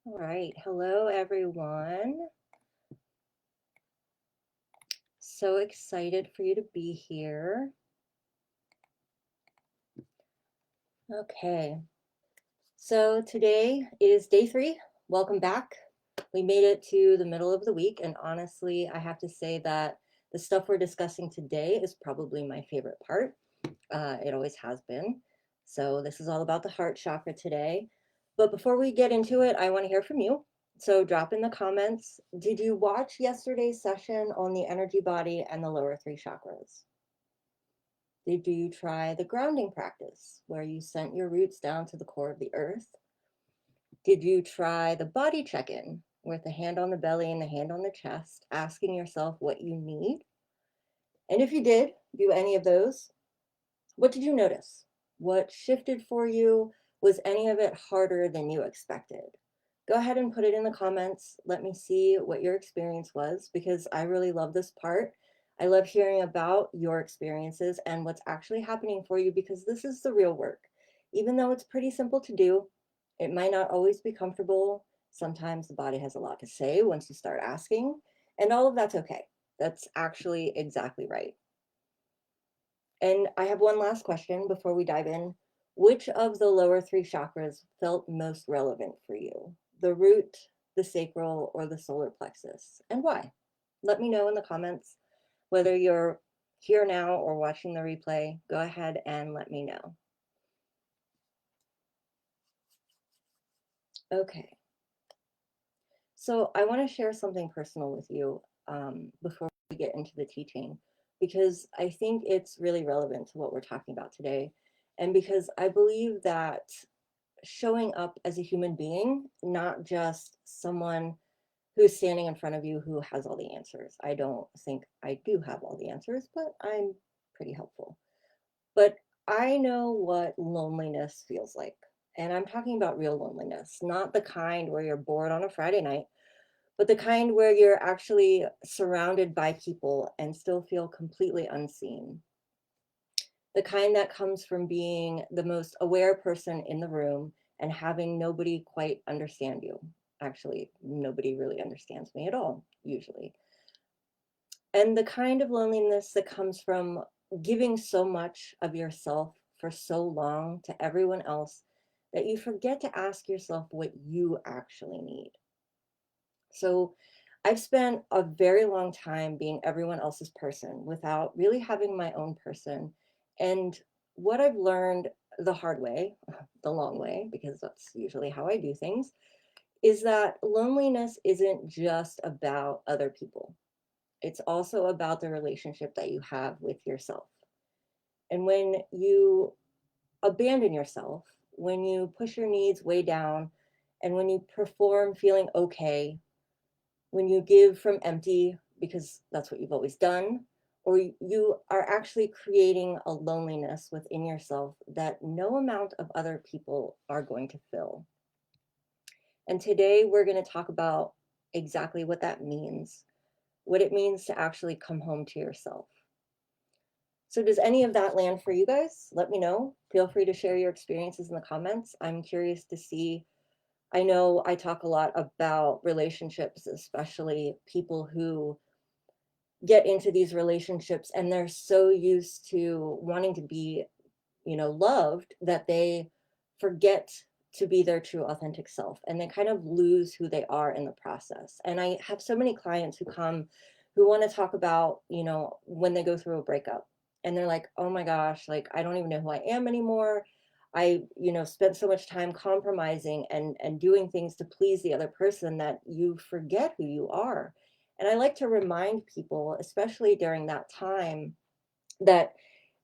All right. Hello, everyone. So excited for you to be here. Okay. So today is day 3. Welcome back. We made it to the middle of the week. And honestly, I have to say that the stuff we're discussing today is probably my favorite part. It always has been. So this is all about the heart chakra today. But before we get into it, I want to hear from you. So drop in the comments. Did you watch yesterday's session on the energy body and the lower 3 chakras? Did you try the grounding practice where you sent your roots down to the core of the earth? Did you try the body check-in with the hand on the belly and the hand on the chest, asking yourself what you need? And if you did do any of those, what did you notice? What shifted for you? Was any of it harder than you expected? Go ahead and put it in the comments. Let me see what your experience was because I really love this part. I love hearing about your experiences and what's actually happening for you because this is the real work. Even though it's pretty simple to do, it might not always be comfortable. Sometimes the body has a lot to say once you start asking, and all of that's okay. That's actually exactly right. And I have one last question before we dive in. Which of the lower 3 chakras felt most relevant for you? The root, the sacral, or the solar plexus? And why? Let me know in the comments. Whether you're here now or watching the replay, go ahead and let me know. Okay. So I want to share something personal with you before we get into the teaching, because I think it's really relevant to what we're talking about today. And because I believe that showing up as a human being, not just someone who's standing in front of you who has all the answers. I don't think I do have all the answers, but I'm pretty helpful. But I know what loneliness feels like. And I'm talking about real loneliness, not the kind where you're bored on a Friday night, but the kind where you're actually surrounded by people and still feel completely unseen. The kind that comes from being the most aware person in the room and having nobody quite understand you. Actually, nobody really understands me at all, usually. And the kind of loneliness that comes from giving so much of yourself for so long to everyone else that you forget to ask yourself what you actually need. So I've spent a very long time being everyone else's person without really having my own person. And what I've learned the hard way, the long way, because that's usually how I do things, is that loneliness isn't just about other people. It's also about the relationship that you have with yourself. And when you abandon yourself, when you push your needs way down, and when you perform feeling okay, when you give from empty because that's what you've always done, or you are actually creating a loneliness within yourself that no amount of other people are going to fill. And today we're going to talk about exactly what that means, what it means to actually come home to yourself. So does any of that land for you guys? Let me know. Feel free to share your experiences in the comments. I'm curious to see. I know I talk a lot about relationships, especially people who get into these relationships and they're so used to wanting to be, loved that they forget to be their true authentic self and they kind of lose who they are in the process. And I have so many clients who come who want to talk about, when they go through a breakup and they're like, "Oh my gosh, like I don't even know who I am anymore. I, spent so much time compromising and doing things to please the other person that you forget who you are." And I like to remind people, especially during that time, that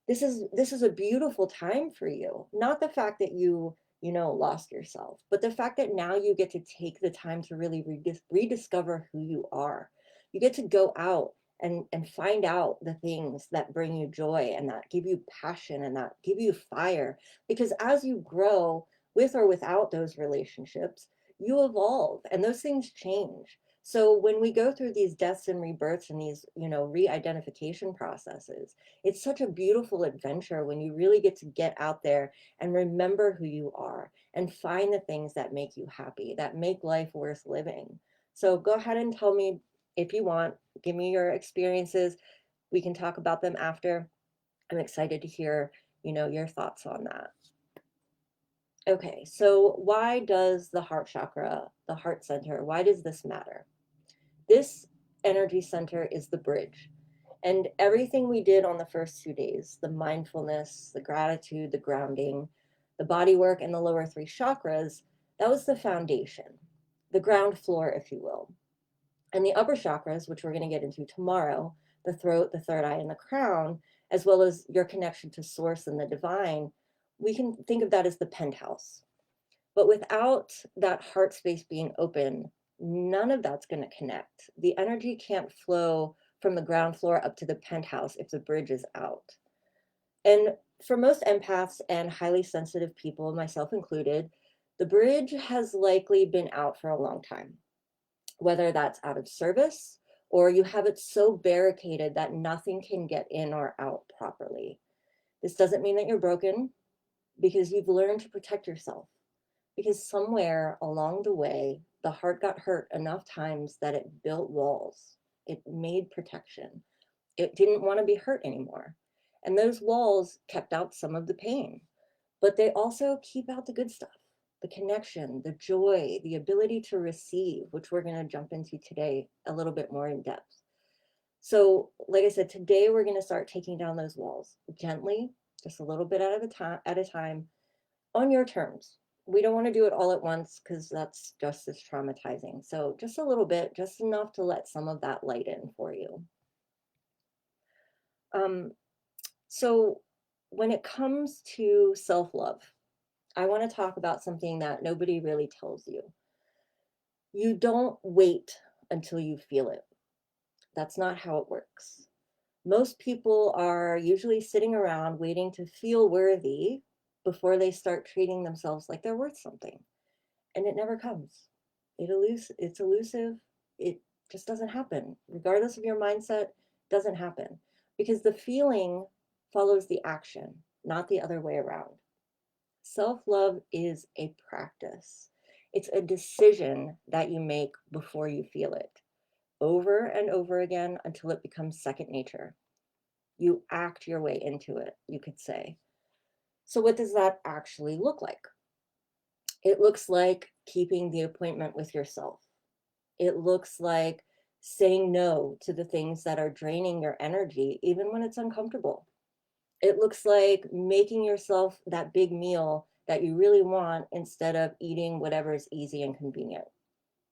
this is a beautiful time for you. Not the fact that you lost yourself, but the fact that now you get to take the time to really rediscover who you are. You get to go out and find out the things that bring you joy and that give you passion and that give you fire. Because as you grow with or without those relationships, you evolve and those things change. So when we go through these deaths and rebirths and these, re-identification processes, it's such a beautiful adventure when you really get to get out there and remember who you are and find the things that make you happy, that make life worth living. So go ahead and tell me if you want, give me your experiences. We can talk about them after. I'm excited to hear, your thoughts on that. Okay, so why does the heart chakra, the heart center, why does this matter? This energy center is the bridge. And everything we did on the first 2 days, the mindfulness, the gratitude, the grounding, the body work, and the lower three chakras, that was the foundation, the ground floor, if you will. And the upper chakras, which we're going to get into tomorrow, the throat, the third eye, and the crown, as well as your connection to source and the divine, we can think of that as the penthouse. But without that heart space being open, none of that's going to connect. The energy can't flow from the ground floor up to the penthouse if the bridge is out. And for most empaths and highly sensitive people, myself included, the bridge has likely been out for a long time, whether that's out of service or you have it so barricaded that nothing can get in or out properly. This doesn't mean that you're broken, because you've learned to protect yourself. Because somewhere along the way, the heart got hurt enough times that it built walls. It made protection. It didn't want to be hurt anymore. And those walls kept out some of the pain, but they also keep out the good stuff, the connection, the joy, the ability to receive, which we're going to jump into today a little bit more in depth. So, like I said, today we're going to start taking down those walls gently, just a little bit at a time, on your terms. We don't want to do it all at once because that's just as traumatizing. So just a little bit, just enough to let some of that light in for you. So when it comes to self-love, I want to talk about something that nobody really tells you. You don't wait until you feel it. That's not how it works. Most people are usually sitting around waiting to feel worthy before they start treating themselves like they're worth something. And it never comes. It's elusive. It just doesn't happen. Regardless of your mindset, it doesn't happen because the feeling follows the action, not the other way around. Self-love is a practice. It's a decision that you make before you feel it, over and over again until it becomes second nature. You act your way into it, you could say. So what does that actually look like? It looks like keeping the appointment with yourself. It looks like saying no to the things that are draining your energy, even when it's uncomfortable. It looks like making yourself that big meal that you really want instead of eating whatever is easy and convenient.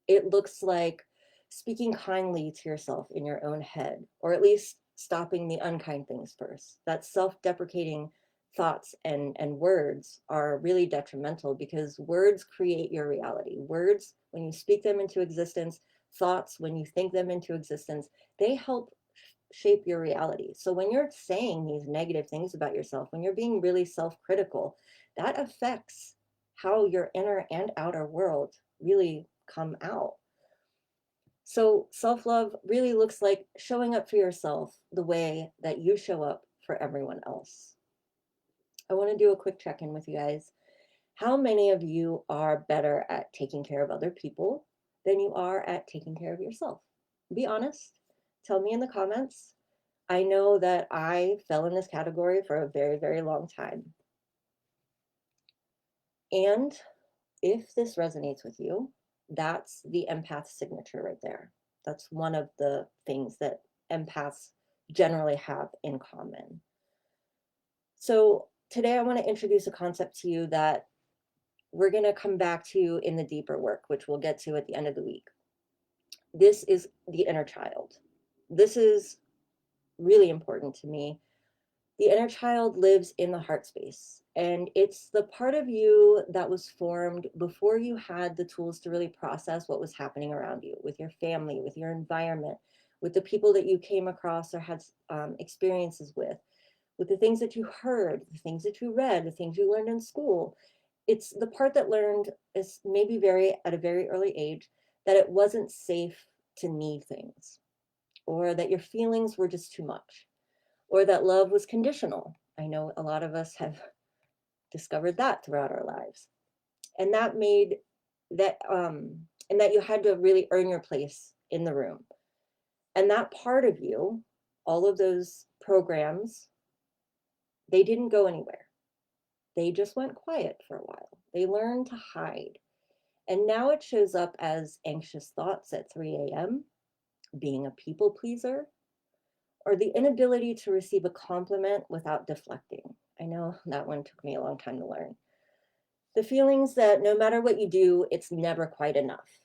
It looks like speaking kindly to yourself in your own head, or at least stopping the unkind things first. That self-deprecating thoughts and words are really detrimental because words create your reality. Words, when you speak them into existence, thoughts, when you think them into existence, they help shape your reality. So when you're saying these negative things about yourself, when you're being really self-critical, that affects how your inner and outer world really come out. So self-love really looks like showing up for yourself the way that you show up for everyone else. I want to do a quick check-in with you guys. How many of you are better at taking care of other people than you are at taking care of yourself? Be honest. Tell me in the comments. I know that I fell in this category for a very, very long time. And if this resonates with you, that's the empath signature right there. That's one of the things that empaths generally have in common. So today I want to introduce a concept to you that we're going to come back to in the deeper work, which we'll get to at the end of the week. This is the inner child. This is really important to me. The inner child lives in the heart space, and it's the part of you that was formed before you had the tools to really process what was happening around you, with your family, with your environment, with the people that you came across or had experiences with the things that you heard, the things that you read, the things you learned in school. It's the part that learned is maybe at a very early age that it wasn't safe to need things, or that your feelings were just too much, or that love was conditional. I know a lot of us have discovered that throughout our lives. And that made that, and that you had to really earn your place in the room. And that part of you, all of those programs, they didn't go anywhere. They just went quiet for a while. They learned to hide. And now it shows up as anxious thoughts at 3 a.m., being a people pleaser, or the inability to receive a compliment without deflecting. I know that one took me a long time to learn. The feelings that no matter what you do, it's never quite enough.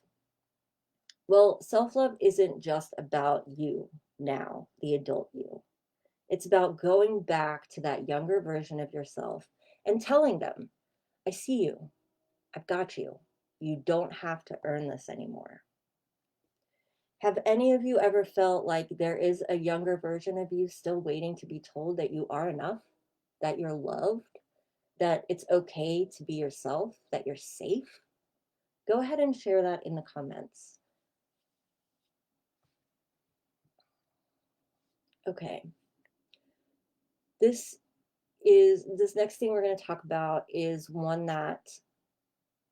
Well, self-love isn't just about you now, the adult you. It's about going back to that younger version of yourself and telling them, I see you. I've got you. You don't have to earn this anymore. Have any of you ever felt like there is a younger version of you still waiting to be told that you are enough, that you're loved, that it's okay to be yourself, that you're safe? Go ahead and share that in the comments. Okay. This next thing we're going to talk about is one that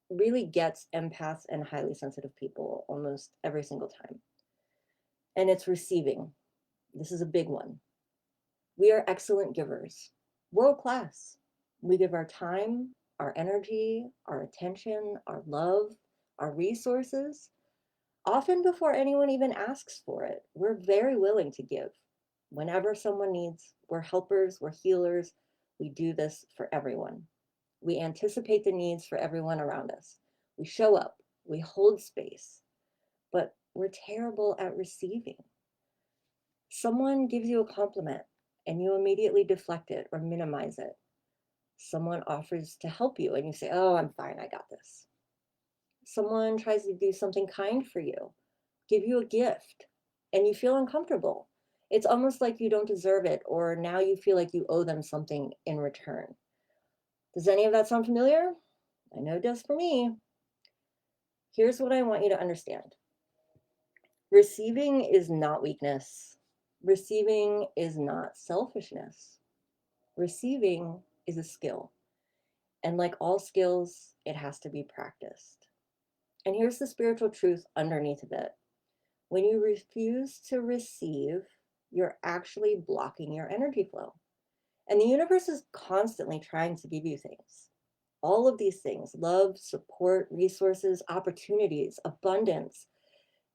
really gets empaths and highly sensitive people almost every single time. And it's receiving. This is a big one. We are excellent givers, world class. We give our time, our energy, our attention, our love, our resources, often before anyone even asks for it. We're very willing to give. Whenever someone needs, we're helpers, we're healers. We do this for everyone. We anticipate the needs for everyone around us. We show up, we hold space, but we're terrible at receiving. Someone gives you a compliment and you immediately deflect it or minimize it. Someone offers to help you and you say, oh, I'm fine, I got this. Someone tries to do something kind for you, give you a gift, and you feel uncomfortable. It's almost like you don't deserve it, or now you feel like you owe them something in return. Does any of that sound familiar? I know it does for me. Here's what I want you to understand. Receiving is not weakness. Receiving is not selfishness. Receiving is a skill. And like all skills, it has to be practiced. And here's the spiritual truth underneath of it. When you refuse to receive, you're actually blocking your energy flow. And the universe is constantly trying to give you things. All of these things, love, support, resources, opportunities, abundance,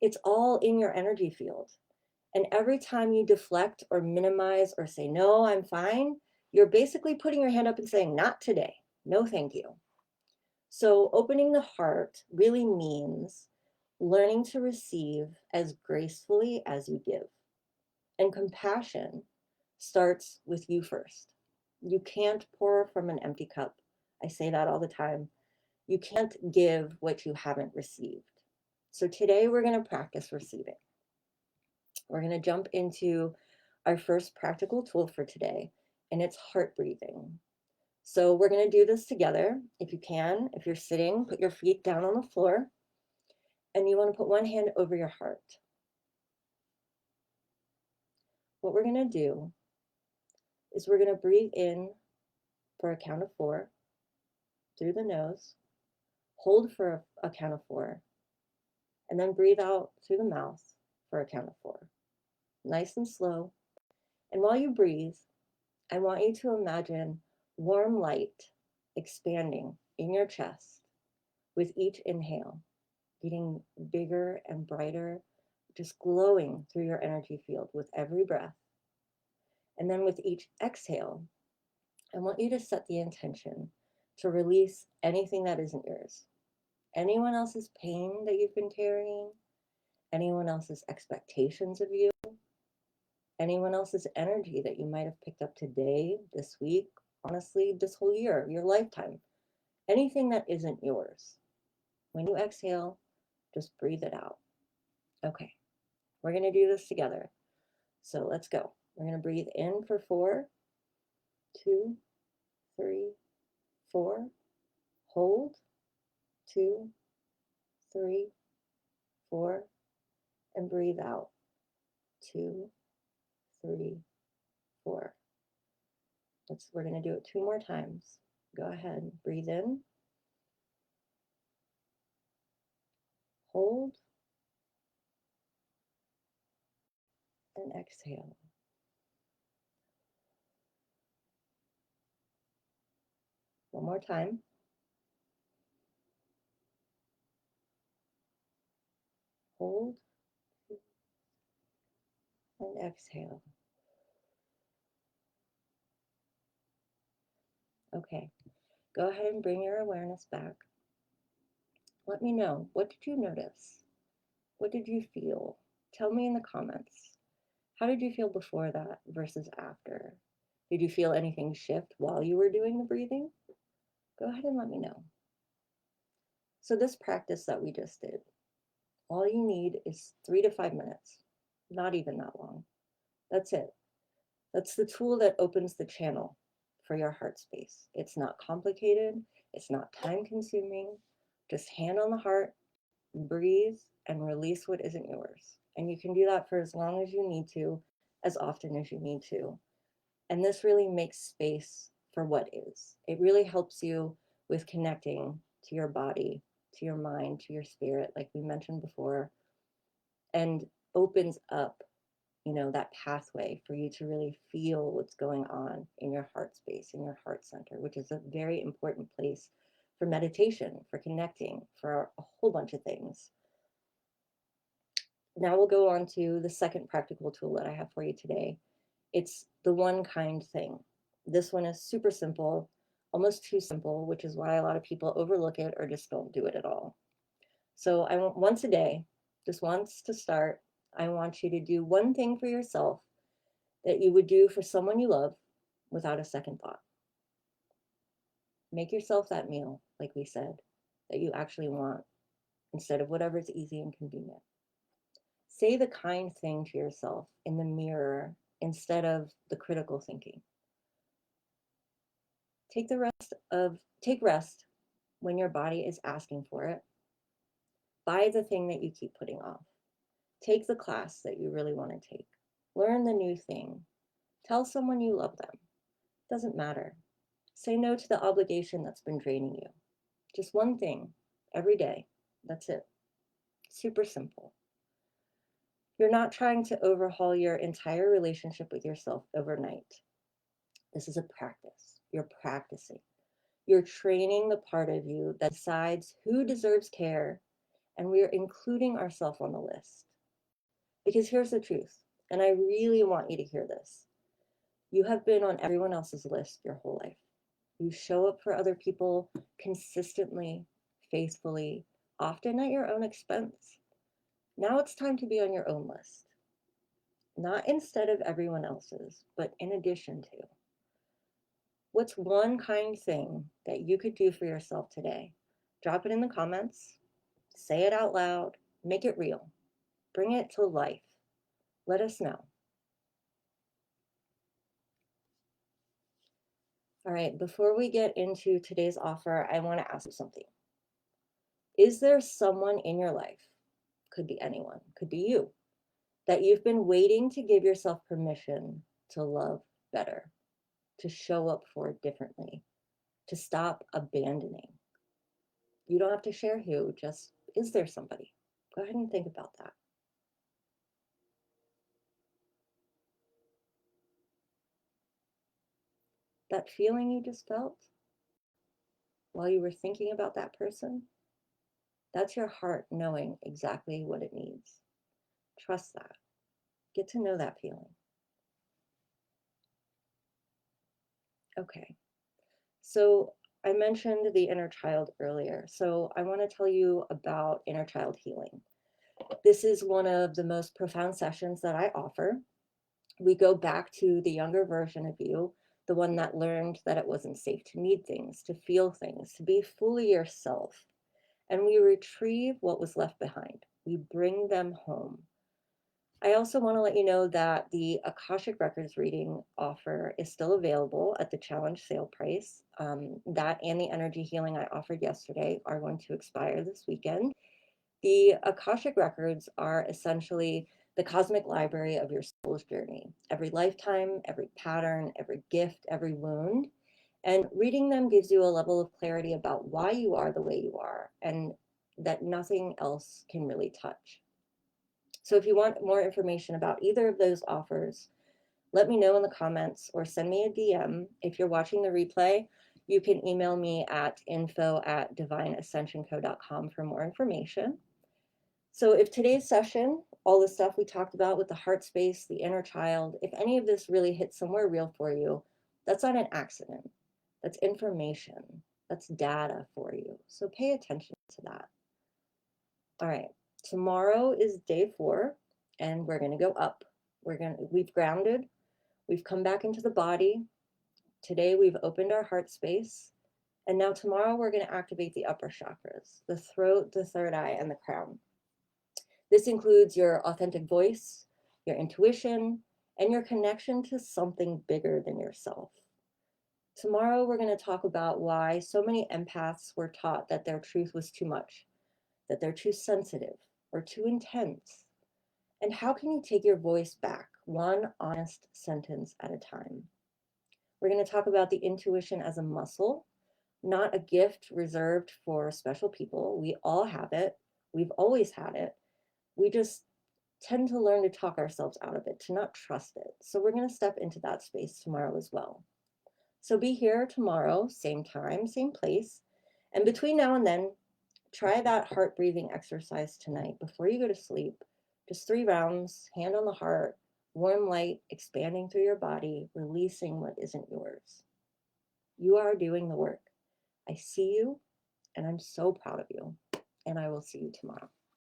it's all in your energy field. And every time you deflect or minimize or say, no, I'm fine, you're basically putting your hand up and saying, not today. No, thank you. So opening the heart really means learning to receive as gracefully as you give. And compassion starts with you first. You can't pour from an empty cup. I say that all the time. You can't give what you haven't received. So today we're going to practice receiving. We're going to jump into our first practical tool for today, and it's heart breathing. So we're going to do this together. If you can, if you're sitting, put your feet down on the floor, and you want to put one hand over your heart. What we're going to do is we're going to breathe in for a count of 4 through the nose, hold for a count of 4, and then breathe out through the mouth for a count of 4. Nice and slow. And while you breathe, I want you to imagine warm light expanding in your chest with each inhale, getting bigger and brighter, just glowing through your energy field with every breath. And then with each exhale, I want you to set the intention to release anything that isn't yours. Anyone else's pain that you've been carrying, anyone else's expectations of you, anyone else's energy that you might have picked up today, this week, honestly, this whole year, your lifetime, anything that isn't yours. When you exhale, just breathe it out. Okay, we're going to do this together. So let's go. We're going to breathe in for 4, 2, 3, 4. Hold, 2, 3, 4. And breathe out. 2, 3, 4. We're going to do it 2 more times. Go ahead. Breathe in. Hold. And exhale. One more time. Hold. And exhale. Okay. Go ahead and bring your awareness back. Let me know. What did you notice? What did you feel? Tell me in the comments. How did you feel before that versus after? Did you feel anything shift while you were doing the breathing? Go ahead and let me know. So this practice that we just did, all you need is 3 to 5 minutes, not even that long. That's it. That's the tool that opens the channel for your heart space. It's not complicated. It's not time consuming. Just hand on the heart, breathe, and release what isn't yours. And you can do that for as long as you need to, as often as you need to. And this really makes space for what is. It really helps you with connecting to your body, to your mind, to your spirit, like we mentioned before, and opens up, that pathway for you to really feel what's going on in your heart space, in your heart center, which is a very important place for meditation, for connecting, for a whole bunch of things. Now we'll go on to the second practical tool that I have for you today. It's the one kind thing. This one is super simple, almost too simple, which is why a lot of people overlook it or just don't do it at all. So I want once a day, just once to start, I want you to do one thing for yourself that you would do for someone you love without a second thought. Make yourself that meal, like we said, that you actually want instead of whatever's easy and convenient. Say the kind thing to yourself in the mirror instead of the critical thinking. Take rest when your body is asking for it. Buy the thing that you keep putting off. Take the class that you really want to take. Learn the new thing. Tell someone you love them. Doesn't matter. Say no to the obligation that's been draining you. Just one thing every day. That's it. Super simple. You're not trying to overhaul your entire relationship with yourself overnight. This is a practice. You're practicing. You're training the part of you that decides who deserves care, and we're including ourselves on the list. Because here's the truth, and I really want you to hear this. You have been on everyone else's list your whole life. You show up for other people consistently, faithfully, often at your own expense. Now it's time to be on your own list. Not instead of everyone else's, but in addition to. What's one kind thing that you could do for yourself today? Drop it in the comments, say it out loud, make it real, bring it to life. Let us know. All right, before we get into today's offer, I want to ask you something. Is there someone in your life, could be anyone, could be you, that you've been waiting to give yourself permission to love better, to show up for differently, to stop abandoning? You don't have to share who, just is there somebody? Go ahead and think about that. That feeling you just felt while you were thinking about that person, that's your heart knowing exactly what it needs. Trust that. Get to know that feeling. Okay, so I mentioned the inner child earlier, so I want to tell you about inner child healing. This is one of the most profound sessions that I offer. We go back to the younger version of you, the one that learned that it wasn't safe to need things, to feel things, to be fully yourself. And we retrieve what was left behind. We bring them home. I also want to let you know that the Akashic Records reading offer is still available at the challenge sale price. That and the energy healing I offered yesterday are going to expire this weekend. The Akashic records are essentially the cosmic library of your soul's journey. Every lifetime, every pattern, every gift, every wound. And reading them gives you a level of clarity about why you are the way you are and that nothing else can really touch. So if you want more information about either of those offers, let me know in the comments or send me a DM. If you're watching the replay, you can email me at info@divineascensionco.com for more information. So if today's session, all the stuff we talked about with the heart space, the inner child, if any of this really hits somewhere real for you, that's not an accident. That's information. That's data for you. So pay attention to that. All right. Tomorrow is day 4, and we're going to go up. We've grounded. We've come back into the body. Today we've opened our heart space. And now tomorrow we're going to activate the upper chakras, the throat, the third eye, and the crown. This includes your authentic voice, your intuition, and your connection to something bigger than yourself. Tomorrow, we're going to talk about why so many empaths were taught that their truth was too much, that they're too sensitive or too intense. And how can you take your voice back, one honest sentence at a time? We're going to talk about the intuition as a muscle, not a gift reserved for special people. We all have it. We've always had it. We just tend to learn to talk ourselves out of it, to not trust it. So we're going to step into that space tomorrow as well. So be here tomorrow, same time, same place. And between now and then, try that heart breathing exercise tonight before you go to sleep. Just 3 rounds, hand on the heart, warm light expanding through your body, releasing what isn't yours. You are doing the work. I see you, and I'm so proud of you. And I will see you tomorrow.